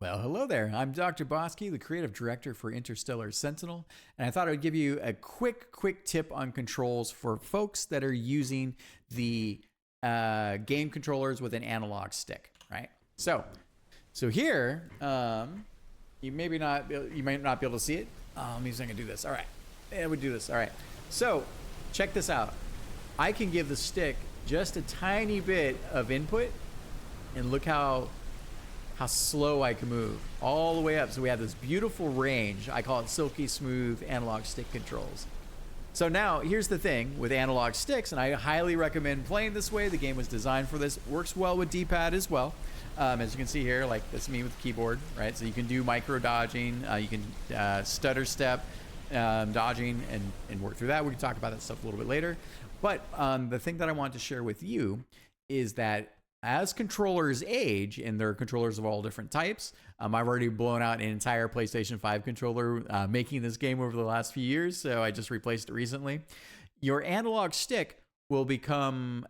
Well, hello there. I'm Dr. Bosky, the creative director for Interstellar Sentinel, and I thought I would give you a quick tip on controls for folks that are using the game controllers with an analog stick, right? So here, you might not be able to see it. Let me see if I can do this. All right, yeah, we do this. All right. So check this out. I can give the stick just a tiny bit of input, and look how slow I can move all the way up. So we have this beautiful range. I call it silky smooth analog stick controls. So now here's the thing with analog sticks, and I highly recommend playing this way. The game was designed for this. Works well with D-pad as well. As you can see here, like that's me with the keyboard, right? So you can do micro dodging, you can stutter step dodging and work through that. We can talk about that stuff a little bit later. But the thing that I want to share with you is that as controllers age, and there are controllers of all different types, I've already blown out an entire PlayStation 5 controller making this game over the last few years, so I just replaced it recently. Your analog stick will become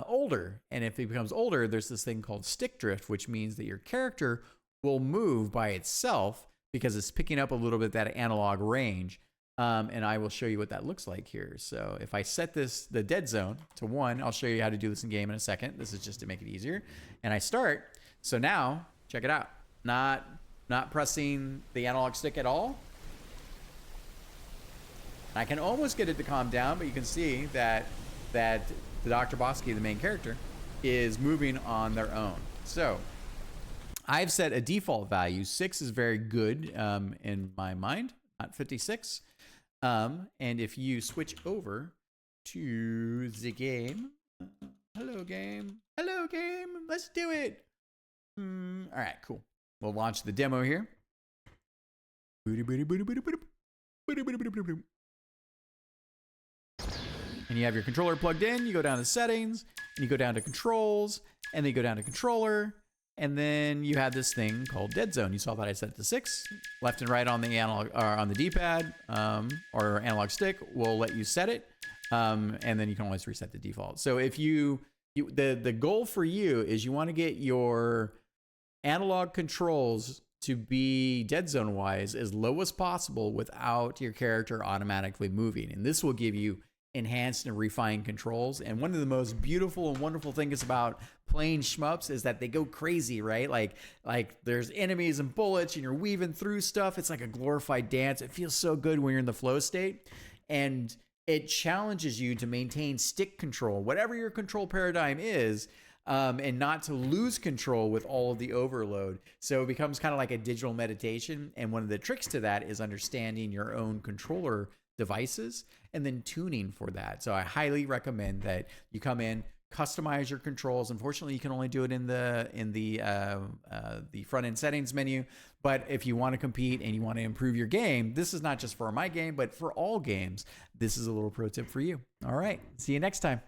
older, and if it becomes older, there's this thing called stick drift, which means that your character will move by itself because it's picking up a little bit that analog range. And I will show you what that looks like here. So if I set the dead zone to 1, I'll show you how to do this in game in a second. This is just to make it easier. And I start. So now, check it out. Not pressing the analog stick at all. I can almost get it to calm down, but you can see that the Dr. Bosky, the main character, is moving on their own. So I've set a default value. 6 is very good in my mind, not 56. And if you switch over to the game, hello game, let's do it. All right, cool. We'll launch the demo here. And you have your controller plugged in. You go down to settings, and you go down to controls, and then you go down to controller. And then you have this thing called dead zone. You saw that I set it to 6. Left and right on the analog or on the D-pad or analog stick will let you set it, and then you can always reset the default. So if the goal for you is you want to get your analog controls to be dead zone wise as low as possible without your character automatically moving, and this will give you enhanced and refined controls. And one of the most beautiful and wonderful things about playing shmups is that they go crazy, right? Like there's enemies and bullets and you're weaving through stuff. It's like a glorified dance. It feels so good when you're in the flow state, and it challenges you to maintain stick control, whatever your control paradigm is, and not to lose control with all of the overload. So it becomes kind of like a digital meditation. And one of the tricks to that is understanding your own controller devices and then tuning for that. So I highly recommend that you come in, customize your controls. Unfortunately, you can only do it in the front end settings menu. But if you want to compete and you want to improve your game, this is not just for my game, but for all games. This is a little pro tip for you. All right, see you next time.